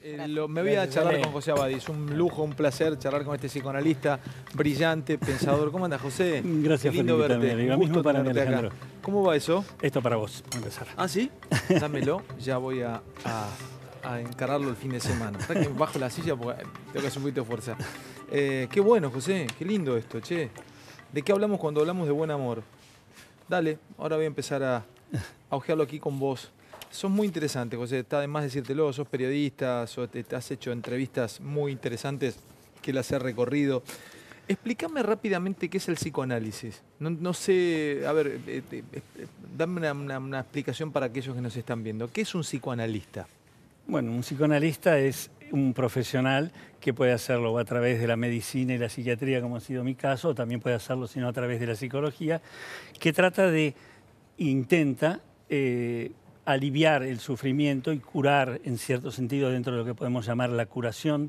Me voy a charlar con José Abadí. Es un lujo, un placer charlar con este psicoanalista brillante, pensador. ¿Cómo andas, José? Gracias por lindo invitarme. verte. Lo mismo para mí, Alejandro. ¿Cómo va eso? Esto para vos, para empezar. ¿Ah, sí? Dámelo. Ya voy a encararlo el fin de semana. Para que bajo la silla porque tengo que hacer un poquito de fuerza. Qué bueno, José. Qué lindo esto, che. ¿De qué hablamos cuando hablamos de buen amor? Dale, ahora voy a empezar a ojearlo aquí con vos. Sos muy interesante, José. Está de más decírtelo. Sos periodista, te has hecho entrevistas muy interesantes que las he recorrido. Explícame rápidamente qué es el psicoanálisis. No sé, a ver, dame una explicación para aquellos que nos están viendo. ¿Qué es un psicoanalista? Bueno, un psicoanalista es un profesional que puede hacerlo a través de la medicina y la psiquiatría, como ha sido mi caso, o también puede hacerlo sino a través de la psicología, que intenta aliviar el sufrimiento y curar, en cierto sentido, dentro de lo que podemos llamar la curación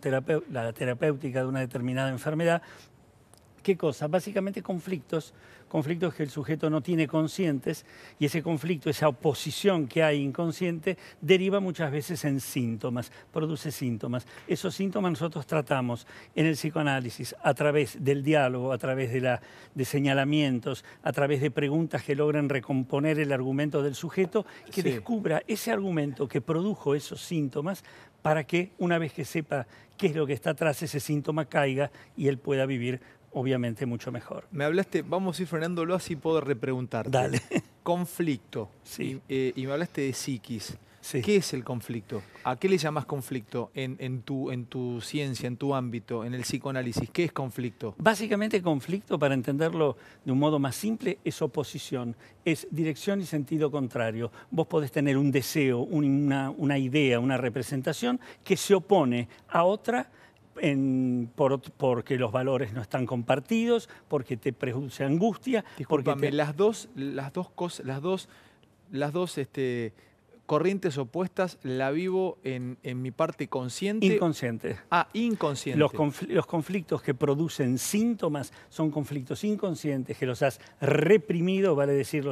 la terapéutica de una determinada enfermedad. ¿Qué cosa? Básicamente conflictos que el sujeto no tiene conscientes, y ese conflicto, esa oposición que hay inconsciente, deriva muchas veces en síntomas, produce síntomas. Esos síntomas nosotros tratamos en el psicoanálisis a través del diálogo, a través de señalamientos, a través de preguntas que logran recomponer el argumento del sujeto, que descubra ese argumento que produjo esos síntomas, para que una vez que sepa qué es lo que está atrás, ese síntoma caiga y él pueda vivir obviamente mucho mejor. Me hablaste, vamos a ir frenándolo así puedo repreguntarte. Dale. Conflicto. Sí. Y me hablaste de psiquis. Sí. ¿Qué es el conflicto? ¿A qué le llamas conflicto en tu ciencia, en tu ámbito, en el psicoanálisis? ¿Qué es conflicto? Básicamente conflicto, para entenderlo de un modo más simple, es oposición, es dirección y sentido contrario. Vos podés tener un deseo, una idea, una representación que se opone a otra porque los valores no están compartidos, porque te produce angustia. Discúlpame, las dos corrientes opuestas la vivo en mi parte consciente. Inconsciente. Ah, inconsciente. Los conflictos que producen síntomas son conflictos inconscientes que los has reprimido, vale decir,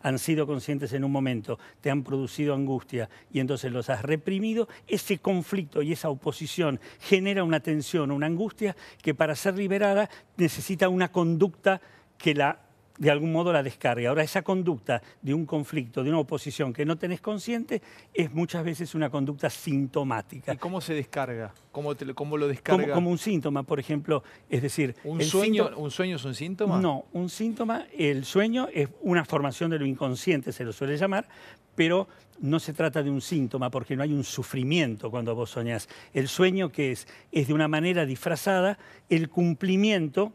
han sido conscientes en un momento, te han producido angustia y entonces los has reprimido. Ese conflicto y esa oposición genera una tensión, una angustia que para ser liberada necesita una conducta que de algún modo la descarga. Ahora, esa conducta de un conflicto, de una oposición que no tenés consciente, es muchas veces una conducta sintomática. ¿Y cómo se descarga? ¿Cómo lo descarga? Como un síntoma, por ejemplo. Es decir, ¿Un sueño es un síntoma? No, un síntoma, el sueño es una formación de lo inconsciente, se lo suele llamar, pero no se trata de un síntoma porque no hay un sufrimiento cuando vos soñás. El sueño, ¿qué es? Es de una manera disfrazada el cumplimiento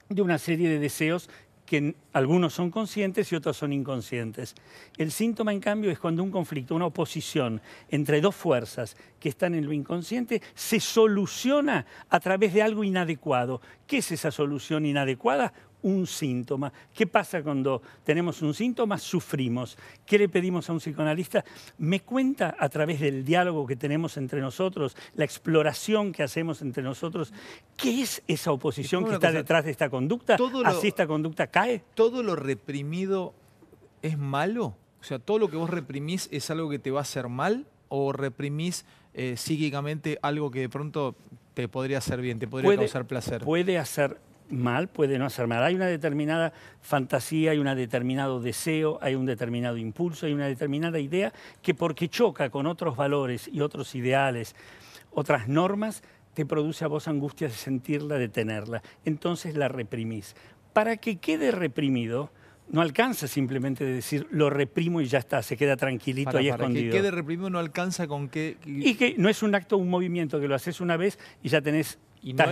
de una serie de deseos que algunos son conscientes y otros son inconscientes. El síntoma, en cambio, es cuando un conflicto, una oposición entre dos fuerzas que están en lo inconsciente, se soluciona a través de algo inadecuado. ¿Qué es esa solución inadecuada? Un síntoma. ¿Qué pasa cuando tenemos un síntoma? Sufrimos. ¿Qué le pedimos a un psicoanalista? Me cuenta a través del diálogo que tenemos entre nosotros, la exploración que hacemos entre nosotros, ¿qué es esa oposición que está detrás de esta conducta? ¿Así esta conducta cae? ¿Todo lo reprimido es malo? O sea, ¿todo lo que vos reprimís es algo que te va a hacer mal? ¿O reprimís psíquicamente algo que de pronto te podría hacer bien, te podría causar placer? Puede hacer mal, puede no hacer mal. Hay una determinada fantasía, hay un determinado deseo, hay un determinado impulso, hay una determinada idea que, porque choca con otros valores y otros ideales, otras normas, te produce a vos angustia de sentirla, de tenerla. Entonces la reprimís. Para que quede reprimido, no alcanza simplemente de decir lo reprimo y ya está, se queda tranquilito ahí escondido. Para que quede reprimido no alcanza con que... Y que no es un acto, un movimiento que lo haces una vez y ya estás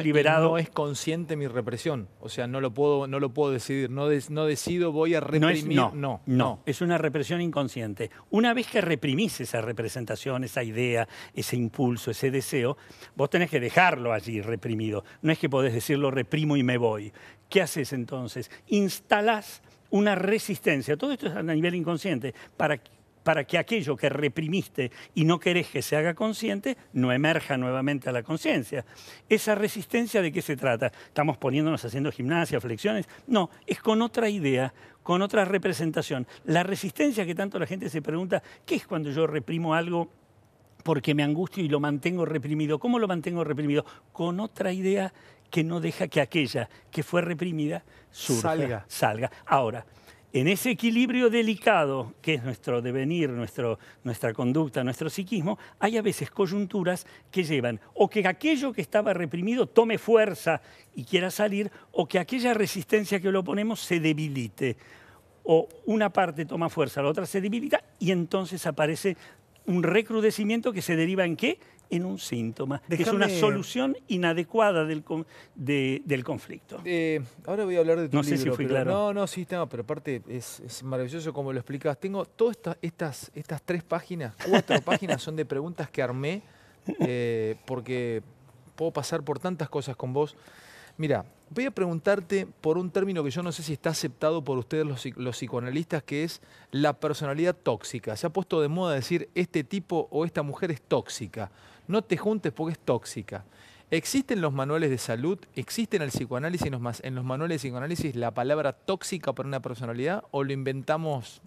liberado. Y no es consciente mi represión, o sea, no lo puedo decidir, no decido voy a reprimir. No, es una represión inconsciente. Una vez que reprimís esa representación, esa idea, ese impulso, ese deseo, vos tenés que dejarlo allí reprimido. No es que podés decir lo reprimo y me voy. ¿Qué haces entonces? Instalás una resistencia, todo esto es a nivel inconsciente, para que aquello que reprimiste y no querés que se haga consciente, no emerja nuevamente a la conciencia. ¿Esa resistencia de qué se trata? ¿Estamos poniéndonos haciendo gimnasia, flexiones? No, es con otra idea, con otra representación. La resistencia que tanto la gente se pregunta, ¿qué es cuando yo reprimo algo porque me angustio y lo mantengo reprimido. ¿Cómo lo mantengo reprimido? Con otra idea que no deja que aquella que fue reprimida surja, salga. Ahora, en ese equilibrio delicado que es nuestro devenir, nuestra conducta, nuestro psiquismo, hay a veces coyunturas que llevan o que aquello que estaba reprimido tome fuerza y quiera salir, o que aquella resistencia que lo ponemos se debilite. O una parte toma fuerza, la otra se debilita y entonces aparece un recrudecimiento que se deriva ¿en qué? En un síntoma, que es una solución inadecuada del conflicto. Ahora voy a hablar de tu libro. No sé si fui claro. No, pero aparte es maravilloso como lo explicas. Tengo todas estas 3 páginas, 4 páginas son de preguntas que armé, porque puedo pasar por tantas cosas con vos. Mira, voy a preguntarte por un término que yo no sé si está aceptado por ustedes los psicoanalistas, que es la personalidad tóxica. Se ha puesto de moda decir este tipo o esta mujer es tóxica. No te juntes porque es tóxica. ¿Existen los manuales de salud? ¿Existe en el psicoanálisis, en los manuales de psicoanálisis, la palabra tóxica para una personalidad o lo inventamos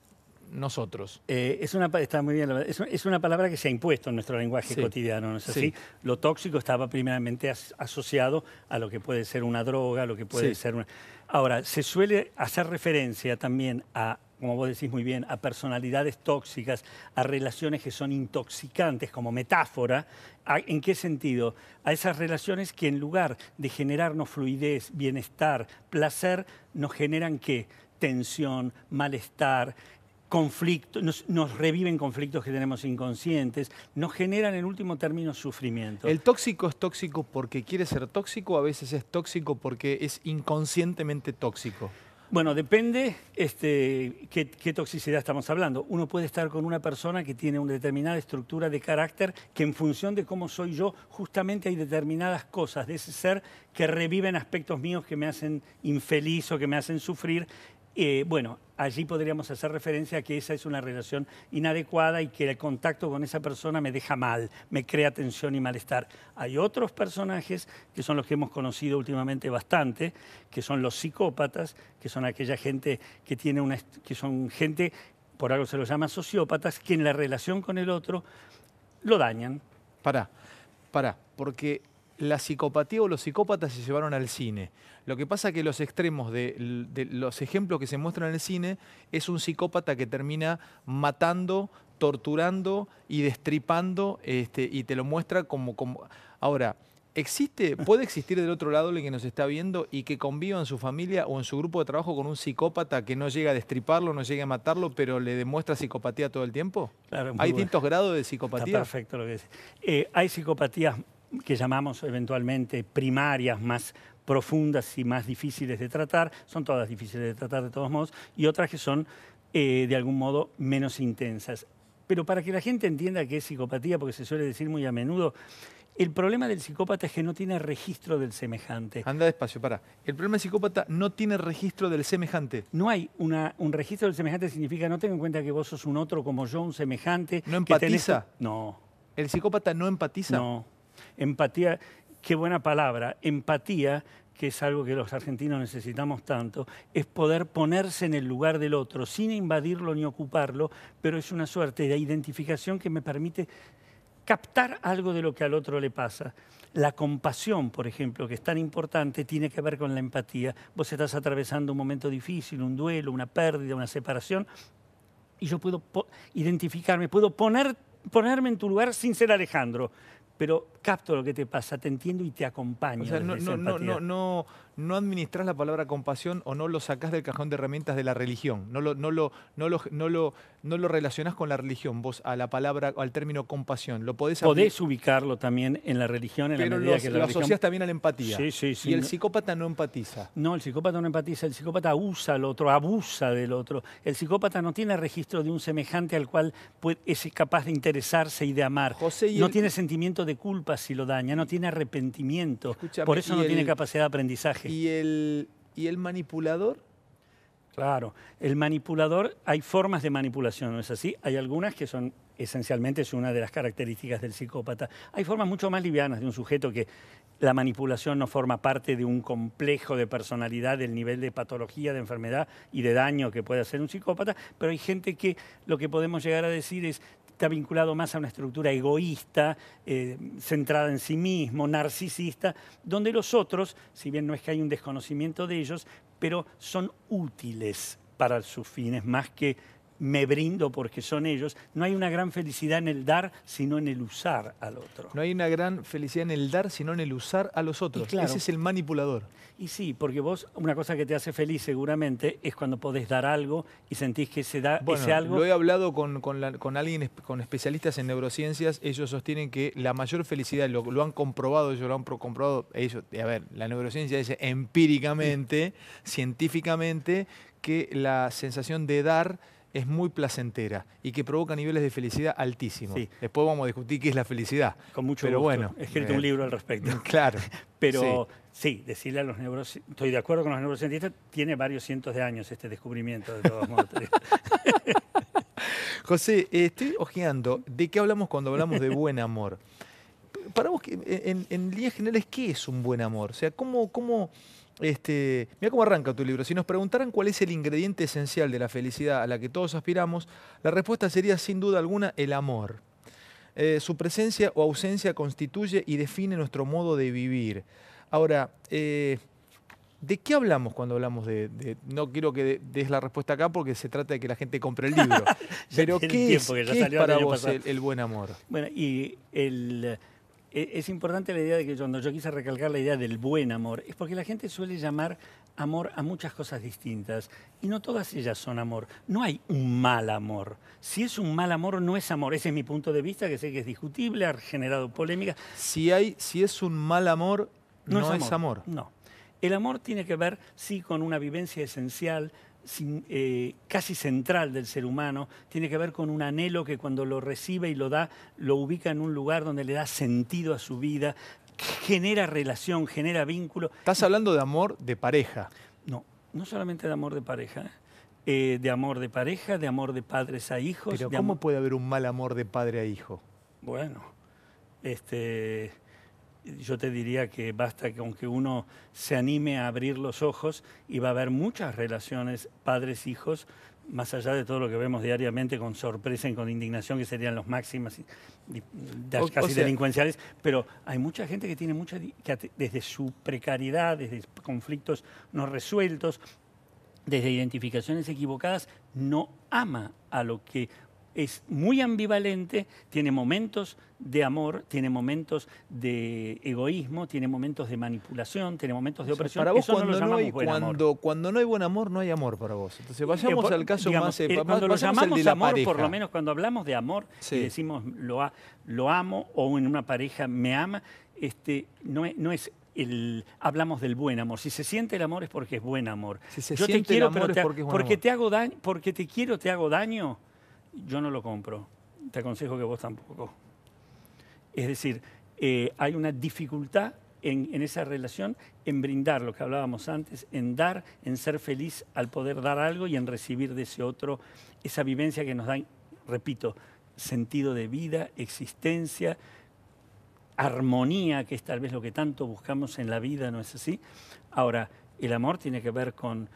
nosotros? Está muy bien. Es una palabra que se ha impuesto en nuestro lenguaje cotidiano, ¿no es así? Sí. Lo tóxico estaba primeramente asociado a lo que puede ser una droga, a lo que puede ser una... Ahora, se suele hacer referencia también a, como vos decís muy bien, a personalidades tóxicas, a relaciones que son intoxicantes como metáfora. ¿En qué sentido? A esas relaciones que en lugar de generarnos fluidez, bienestar, placer, nos generan ¿qué? Tensión, malestar, conflicto, nos reviven conflictos que tenemos inconscientes, nos generan en último término sufrimiento. ¿El tóxico es tóxico porque quiere ser tóxico o a veces es tóxico porque es inconscientemente tóxico? Bueno, depende qué toxicidad estamos hablando. Uno puede estar con una persona que tiene una determinada estructura de carácter que en función de cómo soy yo, justamente hay determinadas cosas de ese ser que reviven aspectos míos que me hacen infeliz o que me hacen sufrir. Bueno, allí podríamos hacer referencia a que esa es una relación inadecuada y que el contacto con esa persona me deja mal, me crea tensión y malestar. Hay otros personajes que son los que hemos conocido últimamente bastante, que son los psicópatas, que son aquella gente que tiene que son gente, por algo se los llama sociópatas, que en la relación con el otro lo dañan. Pará, porque la psicopatía o los psicópatas se llevaron al cine. Lo que pasa es que los extremos de los ejemplos que se muestran en el cine es un psicópata que termina matando, torturando y destripando, y te lo muestra como... Ahora, ¿puede existir del otro lado el que nos está viendo y que conviva en su familia o en su grupo de trabajo con un psicópata que no llega a destriparlo, no llega a matarlo, pero le demuestra psicopatía todo el tiempo? Claro, ¿Hay distintos grados de psicopatía? Está perfecto lo que dices. Hay psicopatías que llamamos eventualmente primarias, más profundas y más difíciles de tratar, son todas difíciles de tratar de todos modos, y otras que son de algún modo menos intensas. Pero para que la gente entienda qué es psicopatía, porque se suele decir muy a menudo, el problema del psicópata es que no tiene registro del semejante. Anda despacio, pará. El problema del psicópata no tiene registro del semejante. No hay un registro del semejante, significa no tengo en cuenta que vos sos un otro como yo, un semejante. ¿No empatiza? No. ¿El psicópata no empatiza? No. Empatía, qué buena palabra. Empatía, que es algo que los argentinos necesitamos tanto, es poder ponerse en el lugar del otro sin invadirlo ni ocuparlo, pero es una suerte de identificación que me permite captar algo de lo que al otro le pasa. La compasión, por ejemplo, que es tan importante, tiene que ver con la empatía. Vos estás atravesando un momento difícil, un duelo, una pérdida, una separación, y yo puedo identificarme, puedo ponerme en tu lugar sin ser Alejandro, pero capto lo que te pasa, te entiendo y te acompaño. O sea, no administrás la palabra compasión o no lo sacás del cajón de herramientas de la religión. No lo relacionás con la religión, vos a la palabra, al término compasión. Podés ubicarlo también en la religión, en la medida que la religión... Pero lo asociás también a la empatía. Sí. Y el psicópata no empatiza. No, el psicópata no empatiza, el psicópata usa al otro, abusa del otro. El psicópata no tiene registro de un semejante al cual es capaz de interesarse y de amar. No tiene sentimiento de culpa si lo daña, no tiene arrepentimiento. Escúchame, por eso no tiene capacidad de aprendizaje. ¿Y el manipulador? Claro, el manipulador, hay formas de manipulación, ¿no es así? Hay algunas que son, esencialmente, es una de las características del psicópata. Hay formas mucho más livianas de un sujeto que la manipulación no forma parte de un complejo de personalidad del nivel de patología, de enfermedad y de daño que puede hacer un psicópata, pero hay gente que lo que podemos llegar a decir es está vinculado más a una estructura egoísta, centrada en sí mismo, narcisista, donde los otros, si bien no es que hay un desconocimiento de ellos, pero son útiles para sus fines, más que me brindo porque son ellos. No hay una gran felicidad en el dar, sino en el usar al otro. No hay una gran felicidad en el dar, sino en el usar a los otros. Claro, ese es el manipulador. Y sí, porque vos, una cosa que te hace feliz seguramente es cuando podés dar algo y sentís que ese algo... Lo he hablado con alguien, con especialistas en neurociencias. Ellos sostienen que la mayor felicidad, lo han comprobado, ellos lo han comprobado, ellos, a ver, la neurociencia dice empíricamente, científicamente, que la sensación de dar es muy placentera y que provoca niveles de felicidad altísimos. Sí. Después vamos a discutir qué es la felicidad. Con mucho Pero gusto. bueno, He escrito un libro al respecto. Claro. Pero sí, decirle a los neurocientistas, estoy de acuerdo con los neurocientistas, tiene varios cientos de años este descubrimiento, de todos modos. José, estoy hojeando de qué hablamos cuando hablamos de buen amor. Para vos, en líneas generales, ¿qué es un buen amor? O sea, mira cómo arranca tu libro. Si nos preguntaran cuál es el ingrediente esencial de la felicidad a la que todos aspiramos, la respuesta sería sin duda alguna el amor. Su presencia o ausencia constituye y define nuestro modo de vivir. Ahora, ¿de qué hablamos cuando hablamos no quiero que des la respuesta acá porque se trata de que la gente compre el libro. Pero ¿qué es para vos el buen amor? Bueno, y es importante la idea de que cuando yo quise recalcar la idea del buen amor, es porque la gente suele llamar amor a muchas cosas distintas y no todas ellas son amor. No hay un mal amor. Si es un mal amor, no es amor. Ese es mi punto de vista, que sé que es discutible, ha generado polémica. Si es un mal amor, no es amor. No. El amor tiene que ver, sí, con una vivencia esencial, casi central del ser humano, tiene que ver con un anhelo que cuando lo recibe y lo da, lo ubica en un lugar donde le da sentido a su vida, genera relación, genera vínculo. ¿Estás hablando de amor de pareja? No, no solamente de amor de pareja, de amor de pareja, de amor de padres a hijos. Pero ¿cómo puede haber un mal amor de padre a hijo? Bueno, yo te diría que basta que aunque uno se anime a abrir los ojos y va a haber muchas relaciones padres-hijos, más allá de todo lo que vemos diariamente con sorpresa y con indignación, que serían los máximas casi delincuenciales, pero hay mucha gente que tiene que desde su precariedad, desde conflictos no resueltos, desde identificaciones equivocadas, no ama a lo que es muy ambivalente, tiene momentos de amor, tiene momentos de egoísmo, tiene momentos de manipulación, tiene momentos de opresión. Para vos, eso cuando no hay buen amor, no hay amor para vos. Entonces vayamos al caso más... Cuando lo llamamos amor, pareja. por lo menos cuando hablamos de amor y decimos lo amo o en una pareja me ama, no es hablamos del buen amor. Si se siente el amor es porque es buen amor. Si se siente el amor es porque es buen amor. Te hago daño, porque te quiero, te hago daño, yo no lo compro. Te aconsejo que vos tampoco. Es decir, hay una dificultad en esa relación, en brindar lo que hablábamos antes, en dar, en ser feliz al poder dar algo y en recibir de ese otro esa vivencia que nos da, repito, sentido de vida, existencia, armonía, que es tal vez lo que tanto buscamos en la vida, ¿no es así? Ahora, el amor tiene que ver con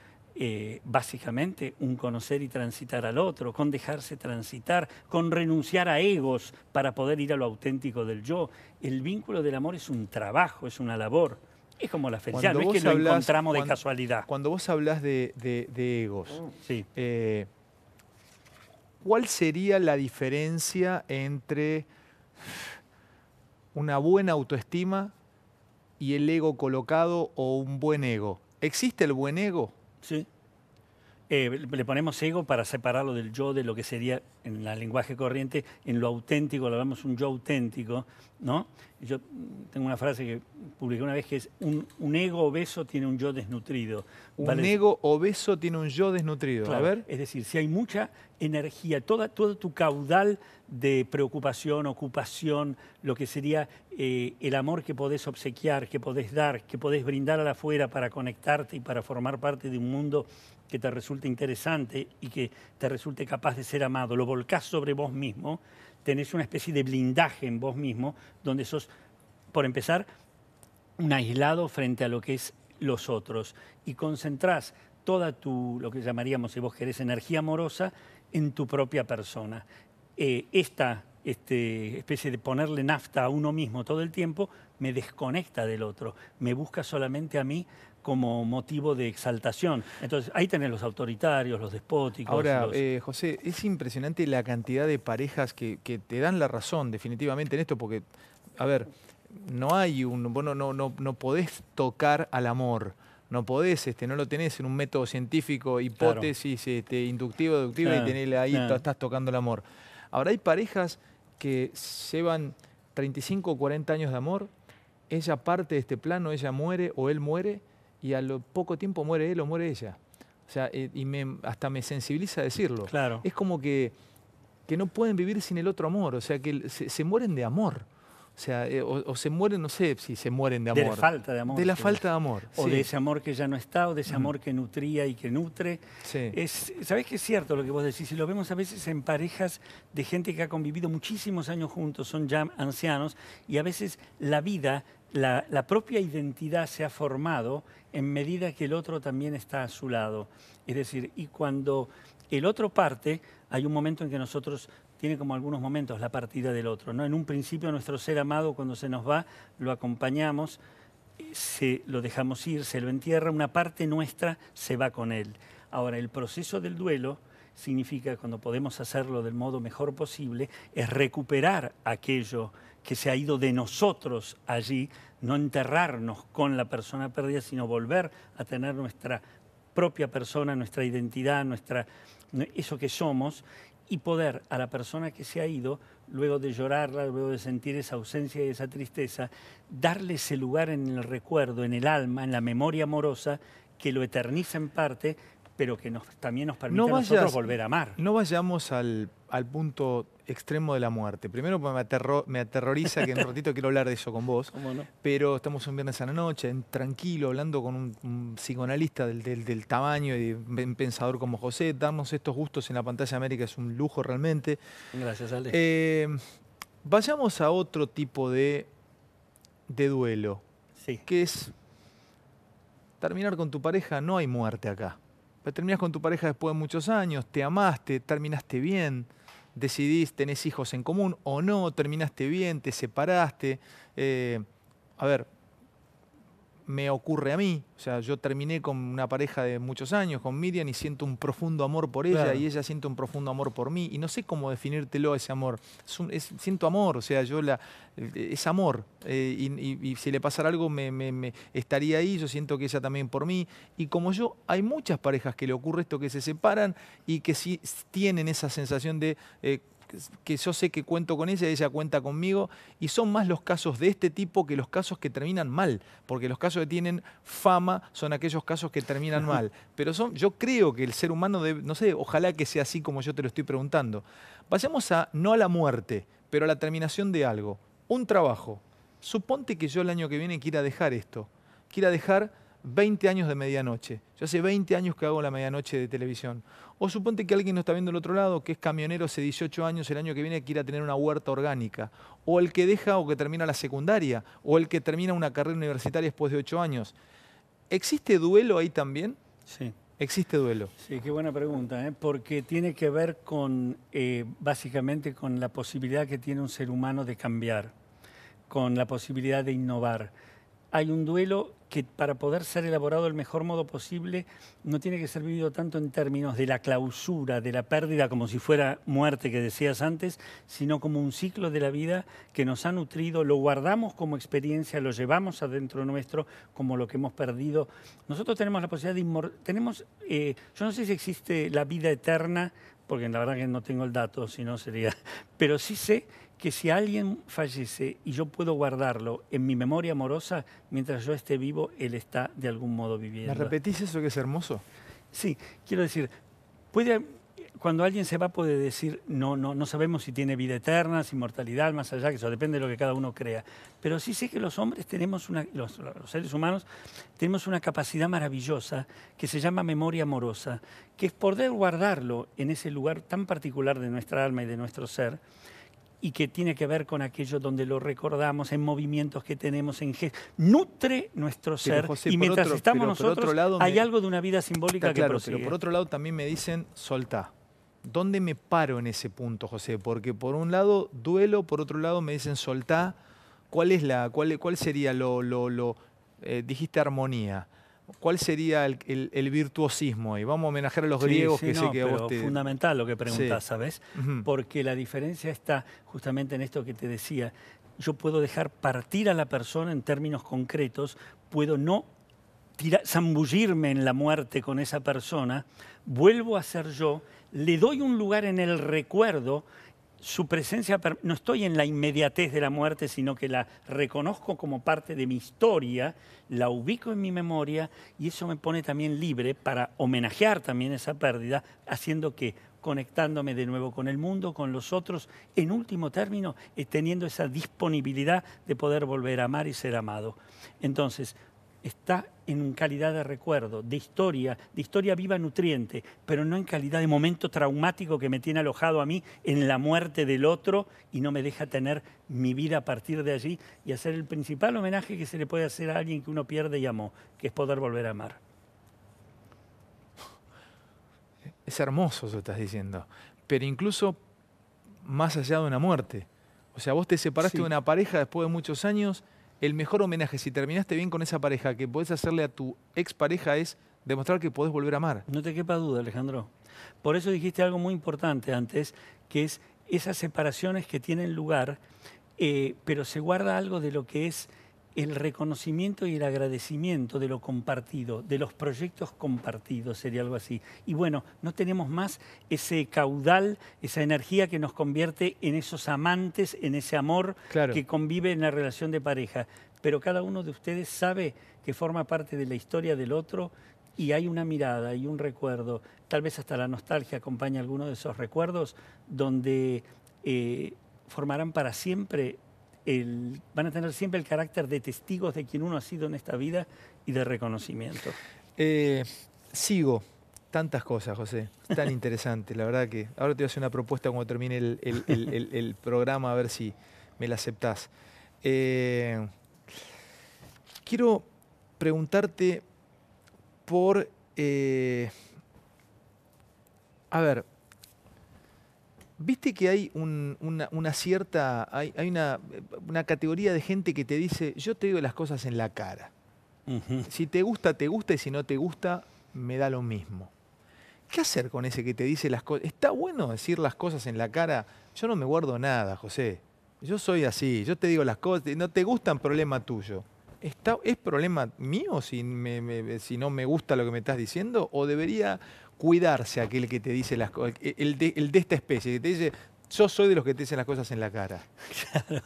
básicamente un conocer y transitar al otro, con dejarse transitar, con renunciar a egos para poder ir a lo auténtico del yo. El vínculo del amor es un trabajo, es una labor. Es como la felicidad, no es que lo encontramos de casualidad. Cuando vos hablas de egos, sí. ¿Cuál sería la diferencia entre una buena autoestima y el ego colocado o un buen ego? ¿Existe el buen ego? Sí. Le ponemos ego para separarlo del yo, de lo que sería en el lenguaje corriente, en lo auténtico, lo llamamos un yo auténtico, ¿no? Yo tengo una frase que publiqué una vez que es un ego obeso tiene un yo desnutrido. Un ego obeso tiene un yo desnutrido. Claro, a ver. Es decir, si hay mucha energía, todo tu caudal de preocupación, ocupación, lo que sería el amor que podés obsequiar, que podés dar, que podés brindar a la afuera para conectarte y para formar parte de un mundo que te resulte interesante y que te resulte capaz de ser amado, lo volcás sobre vos mismo, tenés una especie de blindaje en vos mismo, donde sos, por empezar, un aislado frente a lo que es los otros y concentrás toda lo que llamaríamos, si vos querés, energía amorosa en tu propia persona. esta especie de ponerle nafta a uno mismo todo el tiempo me desconecta del otro, me busca solamente a mí como motivo de exaltación. Entonces, ahí tenés los autoritarios, los despóticos. Ahora, José, es impresionante la cantidad de parejas que te dan la razón definitivamente en esto, porque, a ver, no hay vos no podés tocar al amor. No podés, no lo tenés en un método científico, hipótesis, claro, inductiva, deductiva, claro, y tenés ahí, claro, estás tocando el amor. Ahora, hay parejas que llevan 35 o 40 años de amor, ella parte de este plano, ella muere o él muere, y a lo poco tiempo muere él o muere ella. O sea, hasta me sensibiliza decirlo. Claro. Es como que no pueden vivir sin el otro amor, o sea, que se mueren de amor. O sea, o se mueren, no sé si se mueren de amor. De la falta de amor. De la falta de amor. O sí, de ese amor que ya no está, o de ese amor que nutría y que nutre. Sí. ¿Sabés que es cierto lo que vos decís? Y lo vemos a veces en parejas de gente que ha convivido muchísimos años juntos, son ya ancianos, y a veces la vida, la propia identidad se ha formado en medida que el otro también está a su lado. Es decir, y cuando el otro parte, hay un momento en que nosotros... Tiene como algunos momentos la partida del otro, ¿no? En un principio nuestro ser amado cuando se nos va, lo acompañamos, lo dejamos ir, se lo entierra, una parte nuestra se va con él. Ahora, el proceso del duelo significa, cuando podemos hacerlo del modo mejor posible, es recuperar aquello que se ha ido de nosotros allí, no enterrarnos con la persona perdida, sino volver a tener nuestra propia persona, nuestra identidad, eso que somos, y poder a la persona que se ha ido, luego de llorarla, luego de sentir esa ausencia y esa tristeza, darle ese lugar en el recuerdo, en el alma, en la memoria amorosa, que lo eterniza en parte, pero que también nos permite a nosotros volver a amar. No vayamos al punto extremo de la muerte. Primero, porque me aterroriza que en un ratito quiero hablar de eso con vos. ¿Cómo no? Pero estamos un viernes a la noche, tranquilo, hablando con un psicoanalista del tamaño y un pensador como José. Darnos estos gustos en la pantalla de América es un lujo realmente. Gracias, Ale. Vayamos a otro tipo de duelo. Sí. Que es terminar con tu pareja. No hay muerte acá. Terminás con tu pareja después de muchos años, te amaste, terminaste bien, decidís, tenés hijos en común o no, terminaste bien, te separaste. A ver, me ocurre a mí, o sea, yo terminé con una pareja de muchos años, con Miriam, y siento un profundo amor por ella, claro, y ella siente un profundo amor por mí, y no sé cómo definírtelo ese amor. Siento amor, o sea, es amor, y si le pasara algo me estaría ahí, yo siento que ella también por mí, y como yo, hay muchas parejas que le ocurre esto, que se separan y que sí tienen esa sensación de... que yo sé que cuento con ella cuenta conmigo, y son más los casos de este tipo que los casos que terminan mal, porque los casos que tienen fama son aquellos casos que terminan mal. Pero yo creo que el ser humano debe, no sé, ojalá que sea así como yo te lo estoy preguntando. Vayamos no a la muerte, pero a la terminación de algo. Un trabajo. Suponte que yo el año que viene quiera dejar esto, quiera dejar 20 años de medianoche. Yo hace 20 años que hago la medianoche de televisión. O suponte que alguien no está viendo el otro lado, que es camionero hace 18 años, el año que viene quiera tener una huerta orgánica. O el que deja o que termina la secundaria. O el que termina una carrera universitaria después de 8 años. ¿Existe duelo ahí también? Sí. ¿Existe duelo? Sí, qué buena pregunta, porque tiene que ver con, básicamente, con la posibilidad que tiene un ser humano de cambiar, con la posibilidad de innovar. Hay un duelo que, para poder ser elaborado del mejor modo posible, no tiene que ser vivido tanto en términos de la clausura, de la pérdida, como si fuera muerte que decías antes, sino como un ciclo de la vida que nos ha nutrido, lo guardamos como experiencia, lo llevamos adentro nuestro como lo que hemos perdido. Nosotros tenemos la posibilidad de... yo no sé si existe la vida eterna, porque la verdad que no tengo el dato, si no sería... Pero sí sé que si alguien fallece y yo puedo guardarlo en mi memoria amorosa, mientras yo esté vivo, él está de algún modo viviendo. ¿Me repetís eso que es hermoso? Sí, quiero decir, cuando alguien se va puede decir, no sabemos si tiene vida eterna, si inmortalidad, más allá, que eso depende de lo que cada uno crea. Pero sí sé que los hombres tenemos los seres humanos tenemos una capacidad maravillosa que se llama memoria amorosa, que es poder guardarlo en ese lugar tan particular de nuestra alma y de nuestro ser, y que tiene que ver con aquello donde lo recordamos, en movimientos que tenemos, nutre nuestro ser, José, y mientras estamos nosotros, lado hay algo de una vida simbólica que claro, prosigue. pero por otro lado también me dicen, soltá. ¿Dónde me paro en ese punto, José? Porque por un lado duelo, por otro lado me dicen soltá. ¿Cuál sería dijiste armonía? ¿Cuál sería el virtuosismo? Y vamos a homenajear a los griegos Sí, que sé no, que a vos pero te... fundamental lo que preguntás, Sí. ¿sabes? Ujú. Porque la diferencia está justamente en esto que te decía. Yo puedo dejar partir a la persona en términos concretos, puedo no zambullirme en la muerte con esa persona, vuelvo a ser yo, le doy un lugar en el recuerdo, su presencia, no estoy en la inmediatez de la muerte, sino que la reconozco como parte de mi historia, la ubico en mi memoria y eso me pone también libre para homenajear también esa pérdida, haciendo que conectándome de nuevo con el mundo, con los otros, en último término, teniendo esa disponibilidad de poder volver a amar y ser amado. Entonces, está en calidad de recuerdo, de historia viva nutriente, pero no en calidad de momento traumático que me tiene alojado a mí en la muerte del otro y no me deja tener mi vida a partir de allí y hacer el principal homenaje que se le puede hacer a alguien que uno pierde y amó, que es poder volver a amar. Es hermoso eso que estás diciendo, pero incluso más allá de una muerte. O sea, vos te separaste de una pareja después de muchos años. El mejor homenaje, si terminaste bien con esa pareja, que podés hacerle a tu expareja es demostrar que podés volver a amar. No te quepa duda, Alejandro. Por eso dijiste algo muy importante antes, que es esas separaciones que tienen lugar, pero se guarda algo de lo que es el reconocimiento y el agradecimiento de lo compartido, de los proyectos compartidos, sería algo así. Y bueno, no tenemos más ese caudal, esa energía que nos convierte en esos amantes, en ese amor que convive en la relación de pareja. Pero cada uno de ustedes sabe que forma parte de la historia del otro y hay una mirada y un recuerdo, tal vez hasta la nostalgia acompaña alguno de esos recuerdos, donde formarán para siempre van a tener siempre el carácter de testigos de quien uno ha sido en esta vida y de reconocimiento. Sigo tantas cosas, José, tan interesante. La verdad que ahora te voy a hacer una propuesta cuando termine el programa, a ver si me la aceptás. Quiero preguntarte por... a ver, viste que hay una cierta, hay una categoría de gente que te dice, yo te digo las cosas en la cara. Si te gusta, y si no te gusta, me da lo mismo. ¿Qué hacer con ese que te dice las cosas? ¿Está bueno decir las cosas en la cara? Yo no me guardo nada, José. Yo soy así, yo te digo las cosas, no te gustan, problema tuyo. ¿Es problema mío si no me gusta lo que me estás diciendo? ¿O debería cuidarse aquel que te dice las cosas, el de esta especie, que te dice, yo soy de los que te dicen las cosas en la cara? Claro,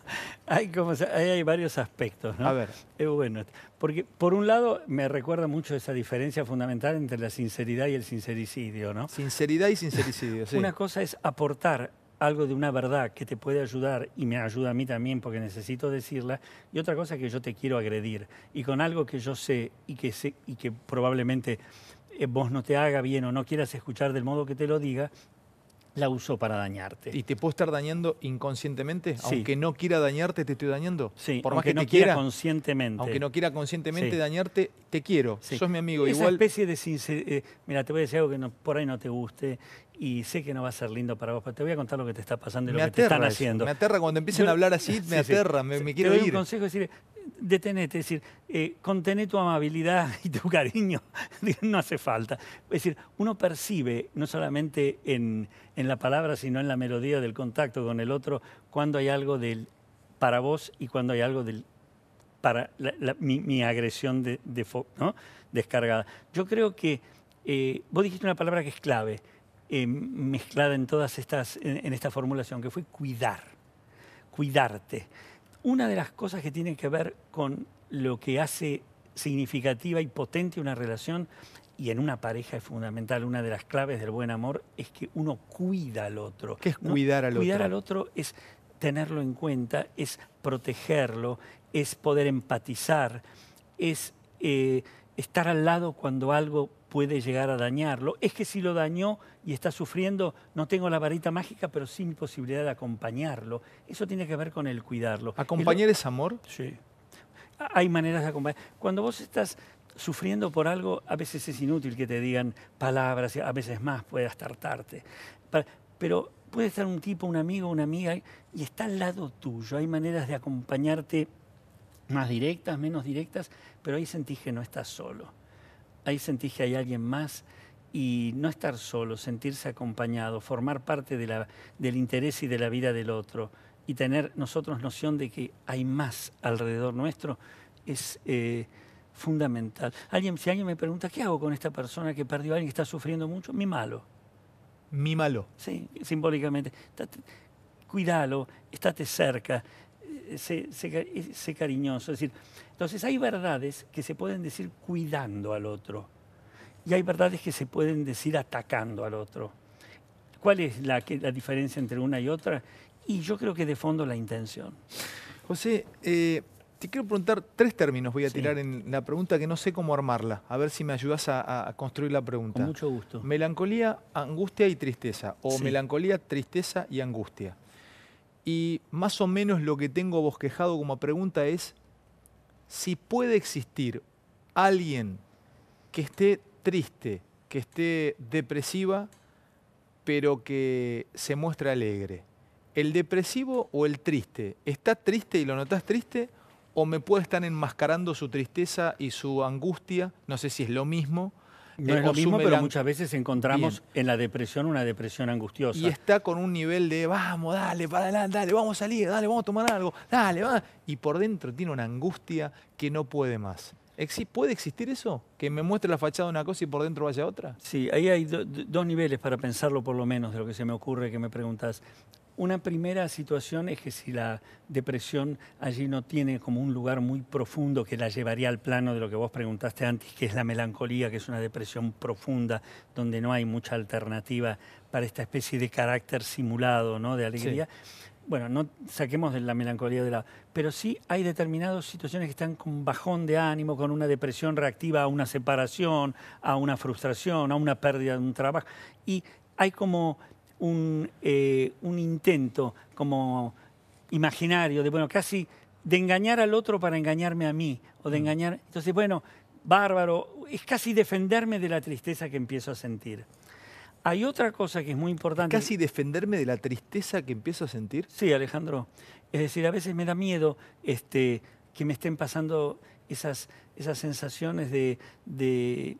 hay varios aspectos, ¿no? A ver. Es bueno, porque por un lado me recuerda mucho esa diferencia fundamental entre la sinceridad y el sincericidio, ¿no? Sinceridad y sincericidio, sí. Una cosa es aportar algo de una verdad que te puede ayudar y me ayuda a mí también porque necesito decirla, y otra cosa es que yo te quiero agredir y con algo que yo sé y que probablemente vos no te haga bien o no quieras escuchar del modo que te lo diga, la uso para dañarte. ¿Y te puedo estar dañando inconscientemente? Sí. Aunque no quiera dañarte, te estoy dañando. Sí, por más aunque que no te quiera conscientemente. Aunque no quiera conscientemente Sí. dañarte, te quiero. Sí. Sos mi amigo. Esa igual. especie de sinceridad. Mira, te voy a decir algo que por ahí no te guste y sé que no va a ser lindo para vos, pero te voy a contar lo que te está pasando y lo que te están haciendo. Me aterra cuando empiezan a habar así, me aterra, me quiero ir. Te doy un consejo, es decir, detenete, es decir, contené tu amabilidad y tu cariño, no hace falta. Es decir, uno percibe, no solamente en la palabra, sino en la melodía del contacto con el otro, cuando hay algo para vos y cuando hay algo para mi agresión ¿no? Descargada. Yo creo que vos dijiste una palabra que es clave, mezclada en todas en esta formulación, que fue cuidar, cuidarte. Una de las cosas que tiene que ver con lo que hace significativa y potente una relación, y en una pareja es fundamental, una de las claves del buen amor, es que uno cuida al otro. ¿Qué es cuidar al otro? Cuidar al otro es tenerlo en cuenta, es protegerlo, es poder empatizar, es estar al lado cuando algo puede llegar a dañarlo. Es que si lo dañó y está sufriendo, no tengo la varita mágica, pero sí mi posibilidad de acompañarlo. Eso tiene que ver con el cuidarlo. ¿Acompañar es amor? Sí. Hay maneras de acompañar. Cuando vos estás sufriendo por algo, a veces es inútil que te digan palabras, a veces más puede hasta hartarte. Pero puede estar un tipo, un amigo, una amiga, y está al lado tuyo. Hay maneras de acompañarte más directas, menos directas, pero ahí sentís que no estás solo. Ahí sentís que hay alguien más y no estar solo, sentirse acompañado, formar parte del interés y de la vida del otro y tener nosotros noción de que hay más alrededor nuestro es fundamental. Si alguien me pregunta, ¿qué hago con esta persona que perdió a alguien que está sufriendo mucho? Mímalo. Mímalo. Sí, simbólicamente. Cuídalo, estate cerca, sé cariñoso. Es decir, entonces hay verdades que se pueden decir cuidando al otro y hay verdades que se pueden decir atacando al otro. ¿Cuál es la diferencia entre una y otra? Y yo creo que de fondo la intención. José, te quiero preguntar 3 términos, voy a Sí. tirar en la pregunta que no sé cómo armarla, a ver si me ayudas a construir la pregunta. Con mucho gusto. Melancolía, angustia y tristeza, o Sí. melancolía, tristeza y angustia. Y más o menos lo que tengo bosquejado como pregunta es si puede existir alguien que esté triste, que esté depresiva, pero que se muestra alegre. ¿El depresivo o el triste está triste y lo notas triste? ¿O me puede estar enmascarando su tristeza y su angustia? No sé si es lo mismo. No es o lo su mismo, pero muchas veces encontramos Bien. en la depresión una depresión angustiosa. Y está con un nivel de vamos, dale, para adelante, dale, vamos a salir, dale, vamos a tomar algo, dale, va. Y por dentro tiene una angustia que no puede más. ¿Puede existir eso? ¿Que me muestre la fachada de una cosa y por dentro vaya otra? Sí, ahí hay dos niveles para pensarlo por lo menos de lo que se me ocurre que me preguntas. Una primera situación es que si la depresión allí no tiene como un lugar muy profundo que la llevaría al plano de lo que vos preguntaste antes, que es la melancolía, que es una depresión profunda, donde no hay mucha alternativa para esta especie de carácter simulado, ¿no?, de alegría. Sí. Bueno, no saquemos de la melancolía de lado, pero sí hay determinadas situaciones que están con bajón de ánimo, con una depresión reactiva a una separación, a una frustración, a una pérdida de un trabajo, y hay como un intento como imaginario de, bueno, casi de engañar al otro para engañarme a mí, o de engañar. Entonces, bueno, bárbaro, es casi defenderme de la tristeza que empiezo a sentir. Hay otra cosa que es muy importante. ¿Casi defenderme de la tristeza que empiezo a sentir? Sí, Alejandro. Es decir, a veces me da miedo que me estén pasando esas sensaciones de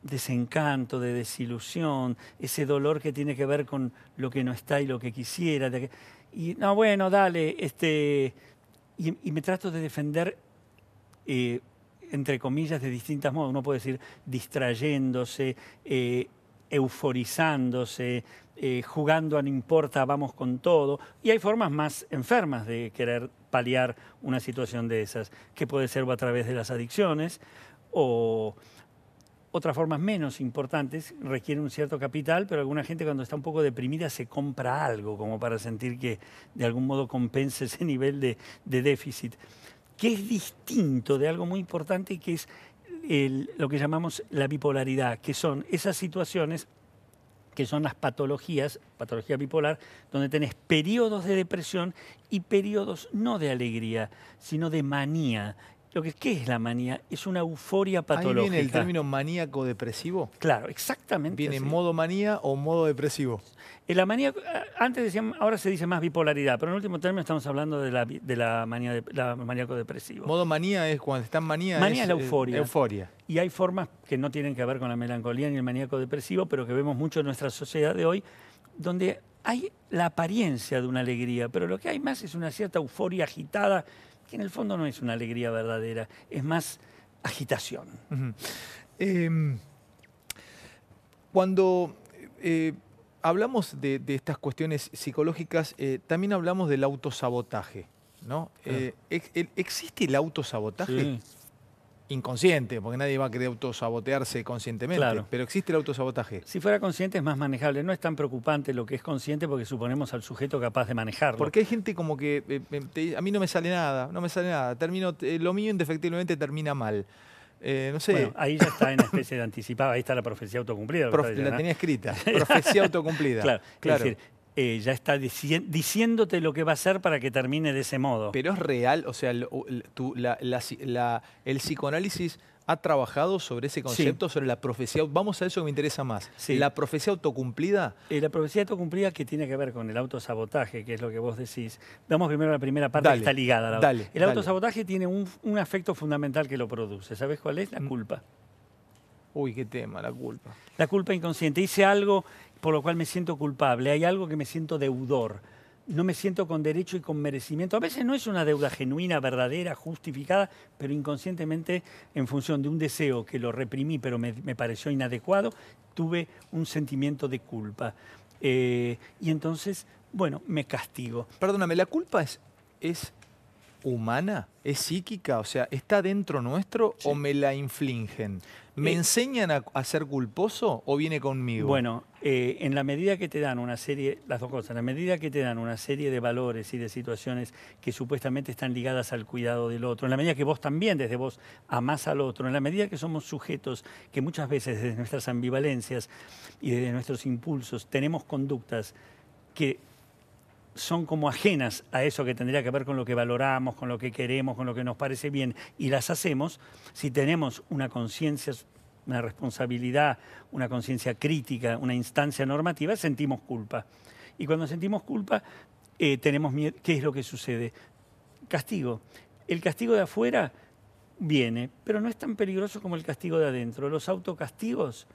desencanto, de desilusión, ese dolor que tiene que ver con lo que no está y lo que quisiera. Y no, bueno, dale, y me trato de defender, entre comillas, de distintas modos. Uno puede decir distrayéndose, euforizándose, jugando a no importa, vamos con todo. Y hay formas más enfermas de querer paliar una situación de esas, que puede ser a través de las adicciones o otras formas menos importantes, requieren un cierto capital, pero alguna gente cuando está un poco deprimida se compra algo como para sentir que de algún modo compense ese nivel de déficit, que es distinto de algo muy importante que es lo que llamamos la bipolaridad, que son esas situaciones que son las patología bipolar, donde tenés periodos de depresión y periodos no de alegría, sino de manía. ¿Qué es la manía? Es una euforia patológica. ¿Ahí viene el término maníaco-depresivo? Claro, exactamente. ¿Viene así. modo manía o modo depresivo? La manía, antes decían, ahora se dice más bipolaridad, pero en último término estamos hablando de la maníaco-depresivo. Modo manía es cuando está en manía. Manía es la euforia. Euforia. Y hay formas que no tienen que ver con la melancolía ni el maníaco-depresivo, pero que vemos mucho en nuestra sociedad de hoy, donde hay la apariencia de una alegría, pero lo que hay más es una cierta euforia agitada, que en el fondo no es una alegría verdadera, es más agitación. Cuando hablamos de estas cuestiones psicológicas, también hablamos del autosabotaje, ¿no? ¿Existe el autosabotaje? Sí. Inconsciente, porque nadie va a querer autosabotearse conscientemente, Claro. pero existe el autosabotaje. Si fuera consciente es más manejable, no es tan preocupante lo que es consciente porque suponemos al sujeto capaz de manejarlo. Porque hay gente como que a mí no me sale nada, termino, lo mío indefectiblemente termina mal. No sé. Bueno, ahí ya está en una especie de anticipado, ahí está la profecía autocumplida. La tenía escrita, profecía autocumplida. Claro. Es decir, ya está diciéndote lo que va a hacer para que termine de ese modo. Pero es real, o sea, el psicoanálisis ha trabajado sobre ese concepto, sobre la profecía. Vamos a eso que me interesa más. Sí. ¿La profecía autocumplida? La profecía autocumplida, que tiene que ver con el autosabotaje, que es lo que vos decís. Vamos primero a la primera parte, que está ligada a la otra. El autosabotaje tiene un afecto fundamental que lo produce. ¿Sabés cuál es? La culpa. Uy, qué tema, la culpa. La culpa inconsciente. Hice algo por lo cual me siento culpable. Hay algo que me siento deudor. No me siento con derecho y con merecimiento. A veces no es una deuda genuina, verdadera, justificada, pero inconscientemente, en función de un deseo que lo reprimí, pero me pareció inadecuado, tuve un sentimiento de culpa. Y entonces, bueno, me castigo. Perdóname, ¿la culpa es humana? ¿Es psíquica? O sea, ¿está dentro nuestro o me la infligen? ¿Me enseñan a ser culposo o viene conmigo? Bueno, en la medida que te dan una serie, las dos cosas, en la medida que te dan una serie de valores y de situaciones que supuestamente están ligadas al cuidado del otro, en la medida que vos también, desde vos, amás al otro, en la medida que somos sujetos que muchas veces desde nuestras ambivalencias y desde nuestros impulsos tenemos conductas que son como ajenas a eso que tendría que ver con lo que valoramos, con lo que queremos, con lo que nos parece bien, y las hacemos, si tenemos una conciencia, una responsabilidad, una conciencia crítica, una instancia normativa, sentimos culpa. Y cuando sentimos culpa, tenemos miedo. ¿Qué es lo que sucede? Castigo. El castigo de afuera viene, pero no es tan peligroso como el castigo de adentro. Los autocastigos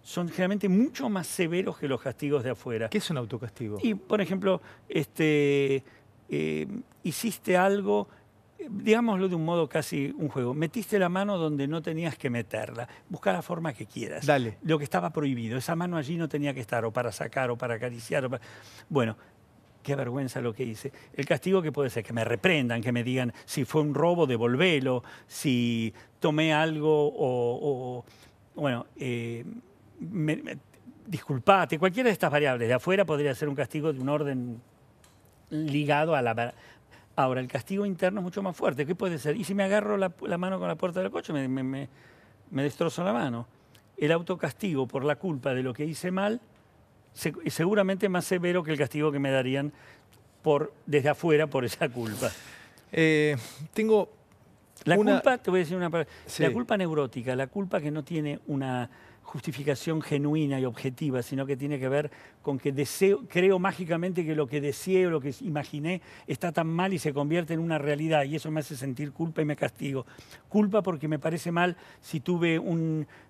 son generalmente mucho más severos que los castigos de afuera. ¿Qué es un autocastigo? Y, por ejemplo, hiciste algo, digámoslo de un modo casi un juego, metiste la mano donde no tenías que meterla, busca la forma que quieras. Dale. Lo que estaba prohibido, esa mano allí no tenía que estar, o para sacar, o para acariciar. Bueno, qué vergüenza lo que hice. El castigo que puede ser que me reprendan, que me digan si fue un robo, devolvelo, si tomé algo bueno, disculpate, cualquiera de estas variables. De afuera podría ser un castigo de un orden ligado a la... Ahora, el castigo interno es mucho más fuerte. ¿Qué puede ser? Y si me agarro la mano con la puerta del coche, me destrozo la mano. El autocastigo por la culpa de lo que hice mal es seguramente más severo que el castigo que me darían desde afuera por esa culpa. Tengo... culpa, te voy a decir una palabra, sí. La culpa neurótica, la culpa que no tiene una justificación genuina y objetiva, sino que tiene que ver con que creo mágicamente que lo que deseé o lo que imaginé está tan mal y se convierte en una realidad, y eso me hace sentir culpa y me castigo. Culpa porque me parece mal si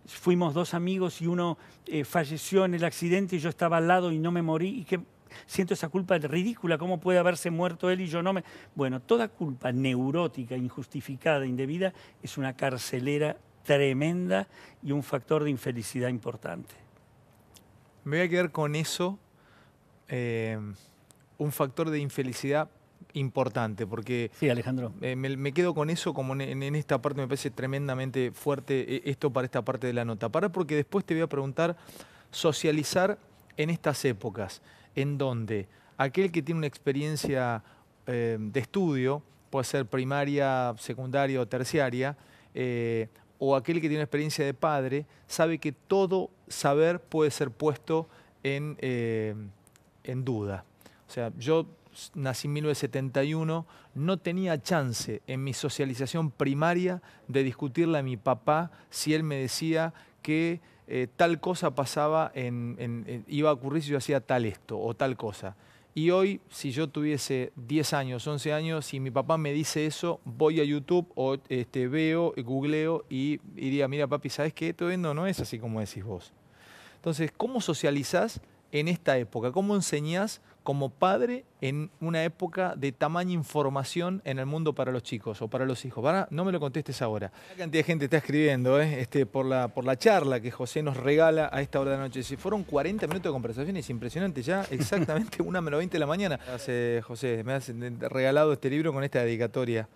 fuimos dos amigos y uno falleció en el accidente y yo estaba al lado y no me morí, y que siento esa culpa ridícula. ¿Cómo puede haberse muerto él y yo no me...? Bueno, toda culpa neurótica, injustificada, indebida, es una carcelera tremenda y un factor de infelicidad importante. Me voy a quedar con eso, un factor de infelicidad importante, porque... Sí, Alejandro. Me quedo con eso, como en esta parte me parece tremendamente fuerte esto para esta parte de la nota. Porque después te voy a preguntar, socializar en estas épocas, en donde aquel que tiene una experiencia de estudio, puede ser primaria, secundaria o terciaria, o aquel que tiene una experiencia de padre, sabe que todo saber puede ser puesto en duda. O sea, yo nací en 1971, no tenía chance en mi socialización primaria de discutirle a mi papá si él me decía que tal cosa pasaba, iba a ocurrir si yo hacía tal esto o tal cosa. Y hoy, si yo tuviese 10 años, 11 años, si mi papá me dice eso, voy a YouTube o veo, googleo y diría, mira papi, ¿sabes qué? Esto no es así como decís vos. Entonces, ¿cómo socializás en esta época? ¿Cómo enseñás como padre en una época de tamaña información en el mundo para los chicos o para los hijos? No me lo contestes ahora. La cantidad de gente está escribiendo por la charla que José nos regala a esta hora de la noche. Si fueron 40 minutos de conversación, es impresionante. Ya exactamente 1:20 de la mañana. José, me has regalado este libro con esta dedicatoria.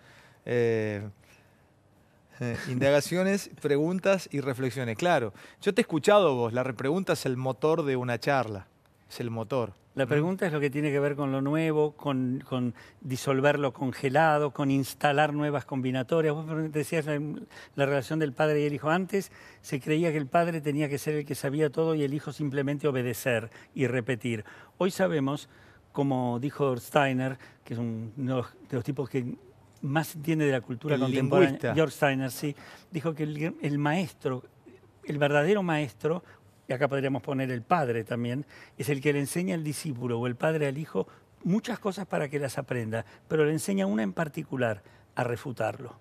Indagaciones, preguntas y reflexiones. Claro, yo te he escuchado vos, la repregunta es el motor de una charla. Es el motor. La pregunta es lo que tiene que ver con lo nuevo, con disolver lo congelado, con instalar nuevas combinatorias. Vos decías la relación del padre y el hijo. Antes se creía que el padre tenía que ser el que sabía todo y el hijo simplemente obedecer y repetir. Hoy sabemos, como dijo Steiner, que es uno de los tipos que más entiende de la cultura contemporánea, lingüista. George Steiner, sí, dijo que el maestro, el verdadero maestro, y acá podríamos poner el padre también, es el que le enseña al discípulo o el padre al hijo muchas cosas para que las aprenda, pero le enseña una en particular, a refutarlo.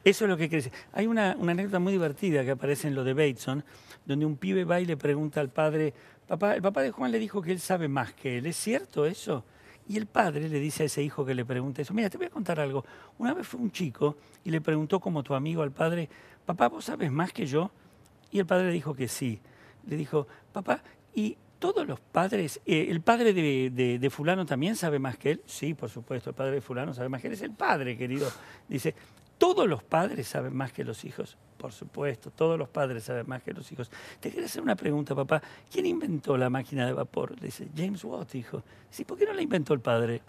Eso es lo que crece. Hay una anécdota muy divertida que aparece en lo de Bateson, donde un pibe va y le pregunta al padre, papá, el papá de Juan le dijo que él sabe más que él, ¿es cierto eso? Y el padre le dice a ese hijo que le pregunta eso, mira, te voy a contar algo. Una vez fue un chico y le preguntó como tu amigo al padre, papá, ¿vos sabes más que yo? Y el padre le dijo que sí. Le dijo, papá, ¿y todos los padres, el padre de fulano también sabe más que él? Sí, por supuesto, el padre de fulano sabe más que él, es el padre, querido. Dice, ¿todos los padres saben más que los hijos? Por supuesto, todos los padres saben más que los hijos. Te quería hacer una pregunta, papá. ¿Quién inventó la máquina de vapor? Le dice, James Watt, hijo. Sí, ¿por qué no la inventó el padre?